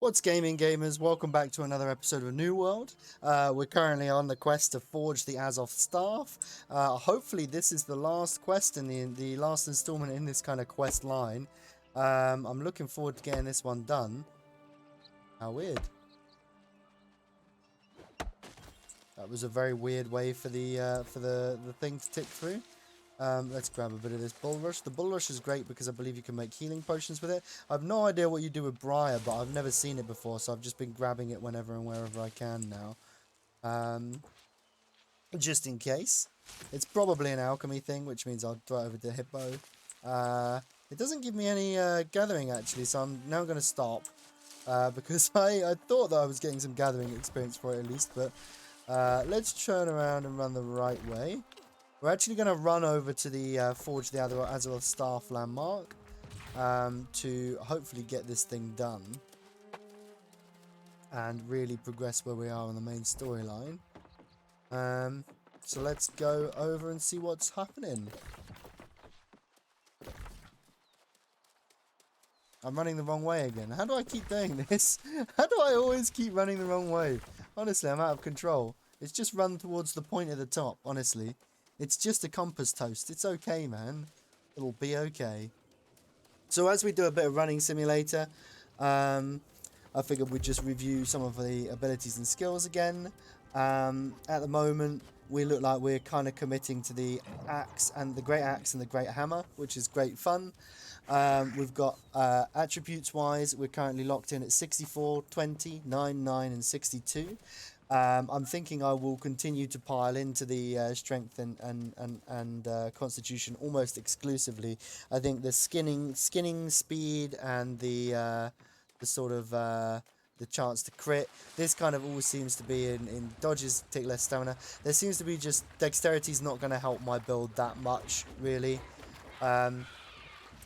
What's gaming gamers? Welcome back to another episode of New World. We're currently on the quest to forge the Azoth staff. Hopefully this is the last quest in the last installment in this kind of quest line. I'm looking forward to getting this one done. How weird. That was a very weird way for the thing to tick through. Let's grab a bit of this bull rush. The bull rush is great because I believe you can make healing potions with it. I have no idea what you do with briar, but I've never seen it before, so I've just been grabbing it whenever and wherever I can now. Just in case. It's probably an alchemy thing, which means I'll throw it over to Hippo. It doesn't give me any gathering, actually, so I'm now going to stop. Because I thought that I was getting some gathering experience for it at least, but let's turn around and run the right way. We're actually going to run over to the Forge the Azoth Staff landmark to hopefully get this thing done and really progress where we are on the main storyline. So let's go over and see what's happening. I'm running the wrong way again. How do I keep doing this? How do I always keep running the wrong way? Honestly, I'm out of control. It's just run towards the point at the top, honestly. It's just a compass toast. It's okay, man. It'll be okay. So as we do a bit of running simulator, I figured we'd just review some of the abilities and skills again. At the moment, we look like we're kind of committing to the axe and the great axe and the great hammer, which is great fun. We've got attributes wise, we're currently locked in at 64, 20, 9, 9 and 62. I'm thinking I will continue to pile into the strength and constitution almost exclusively. I think the skinning speed and the sort of the chance to crit, this kind of all seems to be in dodges take less stamina. There seems to be just dexterity's not going to help my build that much, really.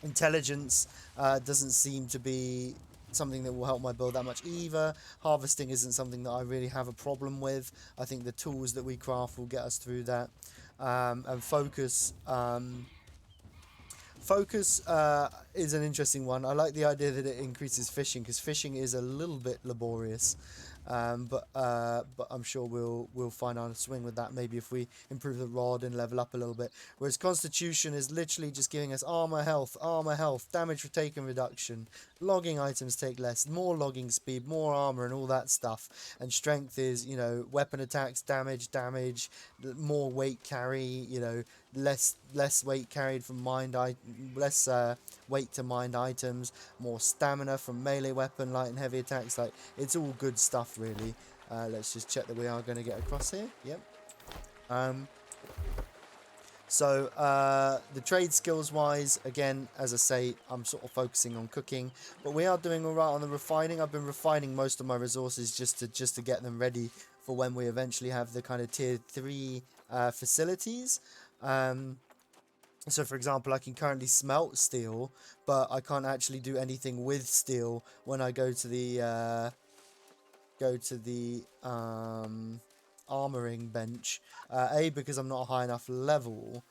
Intelligence doesn't seem to be something that will help my build that much either. Harvesting isn't something that I really have a problem with. I think the tools that we craft will get us through that. And focus is an interesting one. I like the idea that it increases fishing, because fishing is a little bit laborious. But I'm sure we'll find our swing with that, maybe if we improve the rod and level up a little bit. Whereas Constitution is literally just giving us armor health, damage taken reduction, logging items take less, more logging speed, more armor and all that stuff. And Strength is, you know, weapon attacks, damage, more weight carry, you know, less weight carried from less weight to mined items, more stamina from melee weapon, light and heavy attacks. Like, it's all good stuff, really. Let's just check that we are going to get across here. Yep. So the trade skills wise, again, as I say, I'm sort of focusing on cooking, but we are doing all right on the refining. I've been refining most of my resources just to get them ready for when we eventually have the kind of tier 3 facilities. So, for example, I can currently smelt steel, but I can't actually do anything with steel when I go to the armoring bench. A, because I'm not a high enough level,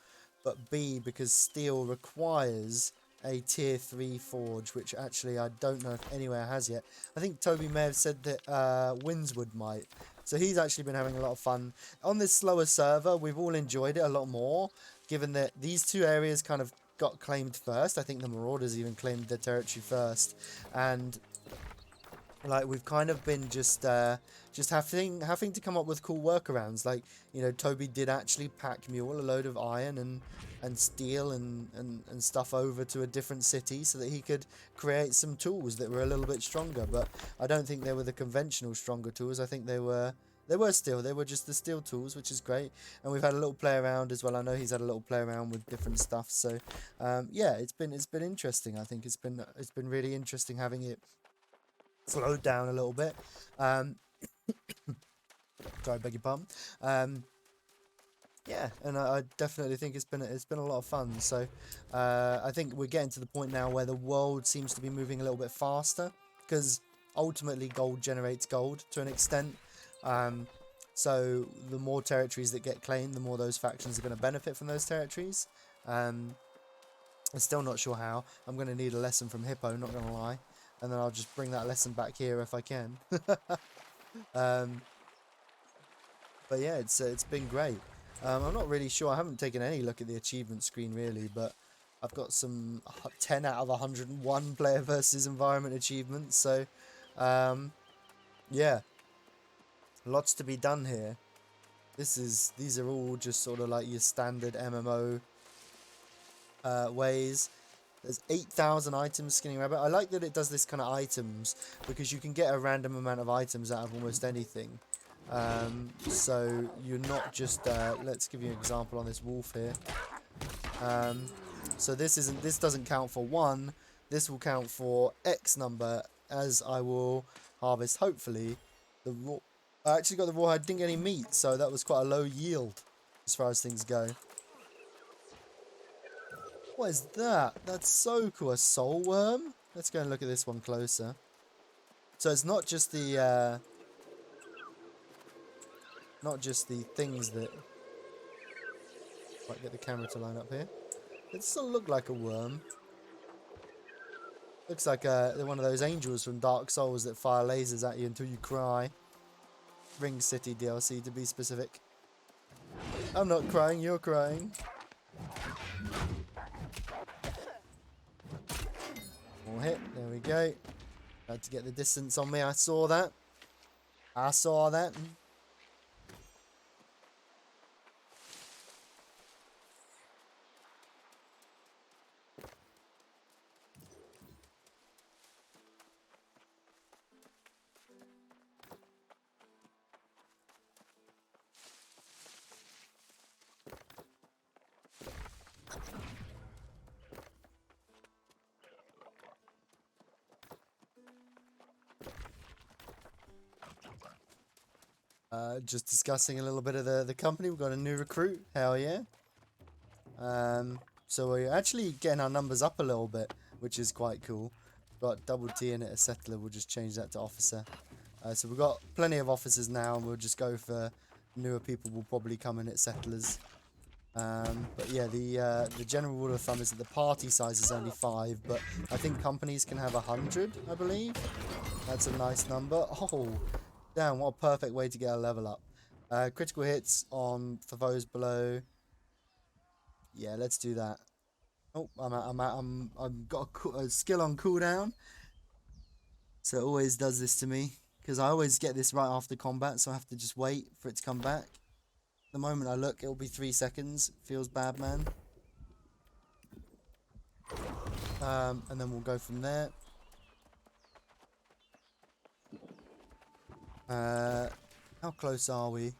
but B, because steel requires a tier 3 forge, which actually I don't know if anywhere has yet. I think Toby may have said that Windswood might. So he's actually been having a lot of fun. On this slower server, we've all enjoyed it a lot more, given that these two areas kind of got claimed first. I think the Marauders even claimed their territory first. And like, we've kind of been just having to come up with cool workarounds. Like, you know, Toby did actually pack mule a load of iron and steel and stuff over to a different city so that he could create some tools that were a little bit stronger. But I don't think they were the conventional stronger tools. I think they were steel. They were just the steel tools, which is great. And we've had a little play around as well. I know he's had a little play around with different stuff. So yeah, it's been interesting. I think it's been really interesting having it slowed down a little bit. Sorry, beg your pardon. Yeah, and I definitely think it's been a lot of fun. So I think we're getting to the point now where the world seems to be moving a little bit faster, because ultimately gold generates gold to an extent. So the more territories that get claimed, the more those factions are going to benefit from those territories. I'm still not sure how. I'm going to need a lesson from Hippo, not going to lie. and then I'll just bring that lesson back here if I can. But yeah, it's been great. I'm not really sure. I haven't taken any look at the achievement screen really, but I've got some 10 out of 101 player versus environment achievements. So yeah, lots to be done here. These are all just sort of like your standard MMO ways. There's 8,000 items skinning rabbit. I like that it does this kind of items because you can get a random amount of items out of almost anything. So you're not just let's give you an example on this wolf here. So this doesn't count for 1. This will count for X number, as I will harvest hopefully the raw. I actually got the rawhide, didn't get any meat, so that was quite a low yield as far as things go. What is that? That's so cool. A soul worm? Let's go and look at this one closer. So it's not just the things that... Might get the camera to line up here. It doesn't look like a worm. Looks like one of those angels from Dark Souls that fire lasers at you until you cry. Ring City DLC to be specific. I'm not crying, you're crying. More hit, there we go. Had to get the distance on me, I saw that. I saw that. Just discussing a little bit of the company. We've got a new recruit. Hell yeah. So we're actually getting our numbers up a little bit, which is quite cool. Got double T in it as settler. We'll just change that to officer. So we've got plenty of officers now, and we'll just go for newer people. Will probably come in at settlers. But yeah, the general rule of thumb is that the party size is only 5, but I think companies can have 100, I believe. That's a nice number. Oh, damn, what a perfect way to get a level up. Critical hits for those below. Yeah, let's do that. Oh, I've got a skill on cooldown. So it always does this to me. Because I always get this right after combat, so I have to just wait for it to come back. The moment I look, it'll be 3 seconds. Feels bad, man. And then we'll go from there. How close are we?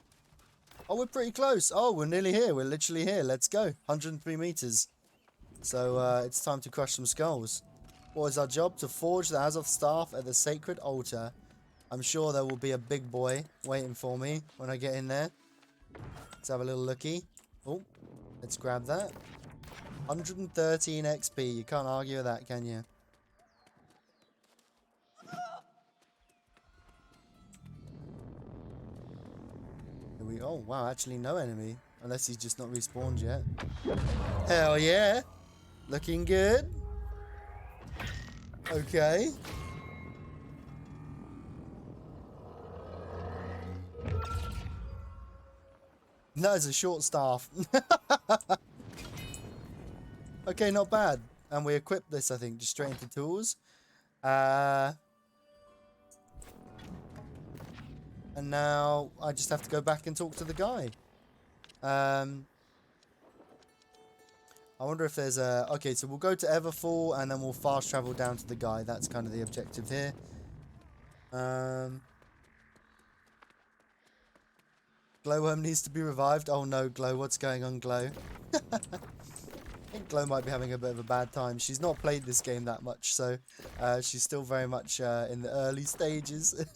Oh, we're pretty close. Oh, we're nearly here. We're literally here. Let's go. 103 meters. So it's time to crush some skulls. What is our job? To forge the Azoth staff at the sacred altar. I'm sure there will be a big boy waiting for me when I get in there. Let's have a little looky. Oh, let's grab that. 113 XP. You can't argue with that, can you? Oh, wow, actually no enemy. Unless he's just not respawned yet. Hell yeah. Looking good. Okay. That is a short staff. Okay, not bad. And we equip this, I think, just straight into tools. And now I just have to go back and talk to the guy. I wonder if there's a... Okay, so we'll go to Everfall and then we'll fast travel down to the guy. That's kind of the objective here. Glowworm needs to be revived. Oh no, Glow. What's going on, Glow? I think Glow might be having a bit of a bad time. She's not played this game that much, so she's still very much in the early stages.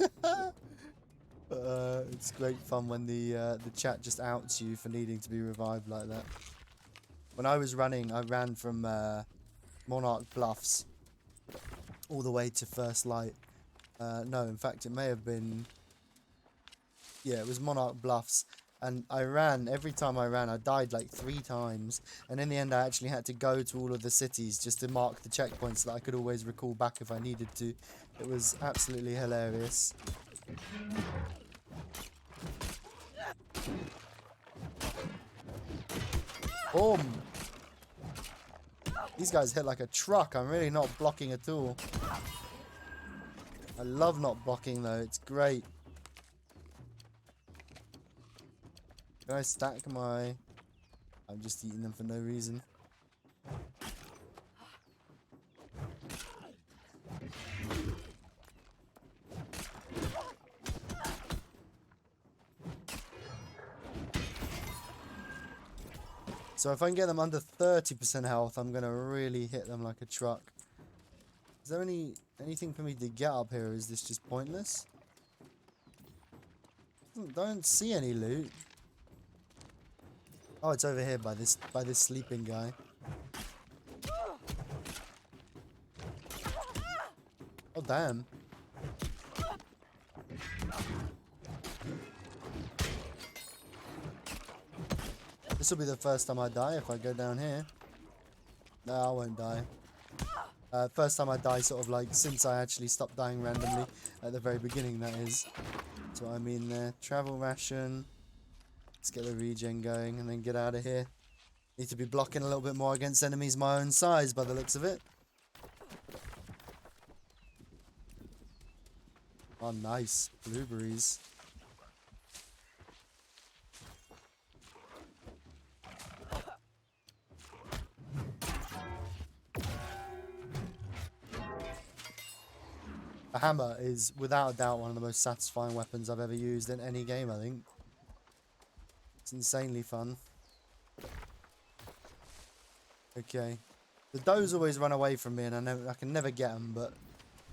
It's great fun when the chat just outs you for needing to be revived like that. When I was running, I ran from Monarch Bluffs all the way to First Light. No, in fact, it may have been... Yeah, it was Monarch Bluffs. And I ran, every time I ran, I died like 3 times. And in the end, I actually had to go to all of the cities just to mark the checkpoints that I could always recall back if I needed to. It was absolutely hilarious. Boom! These guys hit like a truck. I'm really not blocking at all. I love not blocking though. It's great. Can I stack my... I'm just eating them for no reason. So if I can get them under 30% health, I'm going to really hit them like a truck. Is there anything for me to get up here? Is this just pointless? Don't see any loot. Oh, it's over here by this sleeping guy. Oh damn. This will be the first time I die if I go down here. No, I won't die. First time I die sort of like since I actually stopped dying randomly at the very beginning, that is. That's what I mean there. Travel ration. Let's get the regen going and then get out of here. Need to be blocking a little bit more against enemies my own size by the looks of it. Oh, nice. Blueberries. A hammer is without a doubt one of the most satisfying weapons I've ever used in any game, I think. It's insanely fun. Okay. The does always run away from me and I can never get them, but...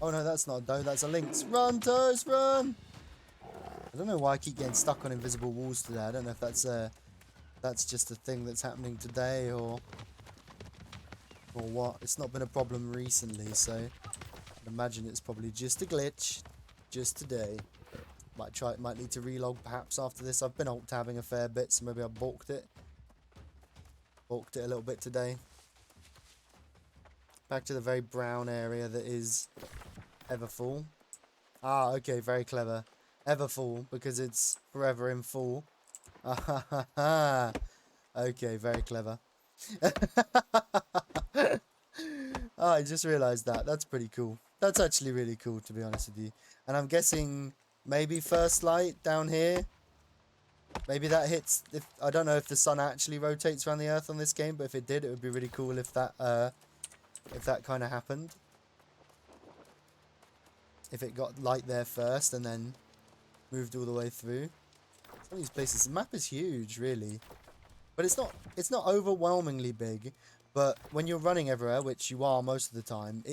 Oh no, that's not a doe, that's a lynx. Run, toes, run! I don't know why I keep getting stuck on invisible walls today. I don't know if that's just a thing that's happening today or what. It's not been a problem recently, so I'd imagine it's probably just a glitch. Just today. Might need to relog perhaps after this. I've been alt-tabbing a fair bit, so maybe I balked it. Balked it a little bit today. Back to the very brown area that is Everfull. Ah, okay, very clever. Everfull, because it's forever in full. Ah, okay, very clever. Oh, I just realised that. That's pretty cool. That's actually really cool, to be honest with you. And I'm guessing maybe first light down here. Maybe that hits... I don't know if the sun actually rotates around the Earth on this game, but if it did, it would be really cool if that kind of happened. If it got light there first and then moved all the way through. Some of these places, the map is huge, really. But it's not overwhelmingly big. But when you're running everywhere, which you are most of the time,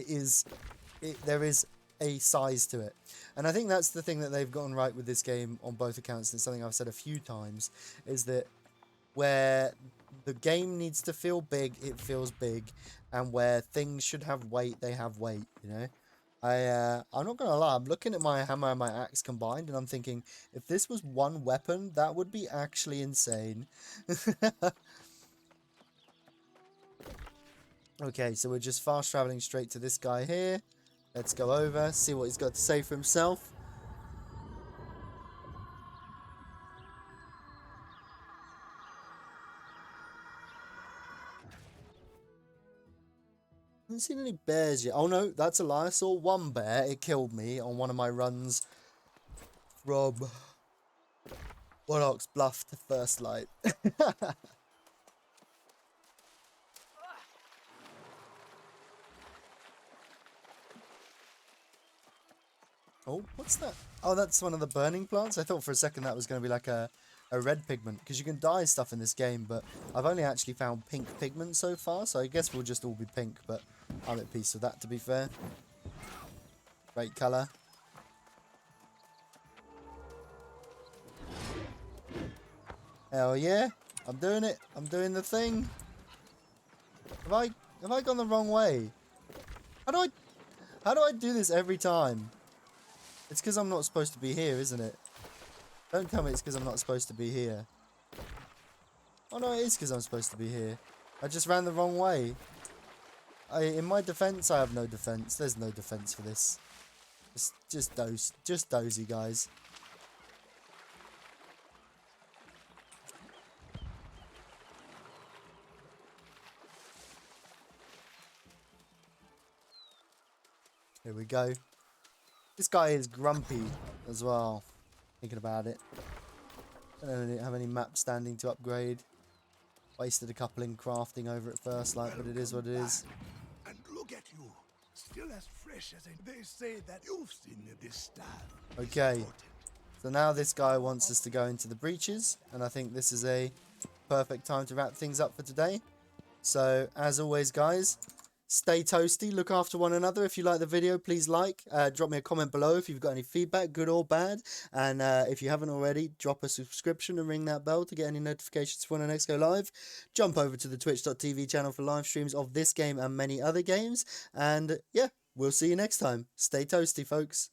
there is a size to it. And I think that's the thing that they've gotten right with this game on both accounts. And it's something I've said a few times, is that where the game needs to feel big, it feels big. And where things should have weight, they have weight, you know? I'm not gonna lie, I'm looking at my hammer and my axe combined, and I'm thinking, if this was one weapon, that would be actually insane. Okay, so we're just fast traveling straight to this guy here. Let's go over, see what he's got to say for himself. I haven't seen any bears yet. Oh no, that's a lie. I saw one bear. It killed me on one of my runs from Warlock's Bluff to First Light. Oh, what's that? Oh, that's one of the burning plants? I thought for a second that was going to be like a red pigment, because you can dye stuff in this game, but I've only actually found pink pigment so far, so I guess we'll just all be pink, but I'm at peace with that, to be fair. Great colour. Hell yeah, I'm doing it. I'm doing the thing. Have I gone the wrong way? How do I do this every time? It's because I'm not supposed to be here, isn't it? Don't tell me it's because I'm not supposed to be here. Oh no, it is because I'm supposed to be here. I just ran the wrong way. In my defense, I have no defense. There's no defense for this. It's just dozy, guys. Here we go. This guy is grumpy as well. Thinking about it. Don't have any map standing to upgrade. Wasted a couple in crafting over at first light, but it is what it is. And look at you, still as fresh as they say that you've seen this stuff. Okay. So now this guy wants us to go into the breaches, and I think this is a perfect time to wrap things up for today. So, as always, guys, stay toasty, look after one another. If you like the video, please like, drop me a comment below if you've got any feedback, good or bad. And if you haven't already, drop a subscription and ring that bell to get any notifications when I next go live. Jump over to the twitch.tv channel for live streams of this game and many other games. And yeah, we'll see you next time. Stay toasty, folks.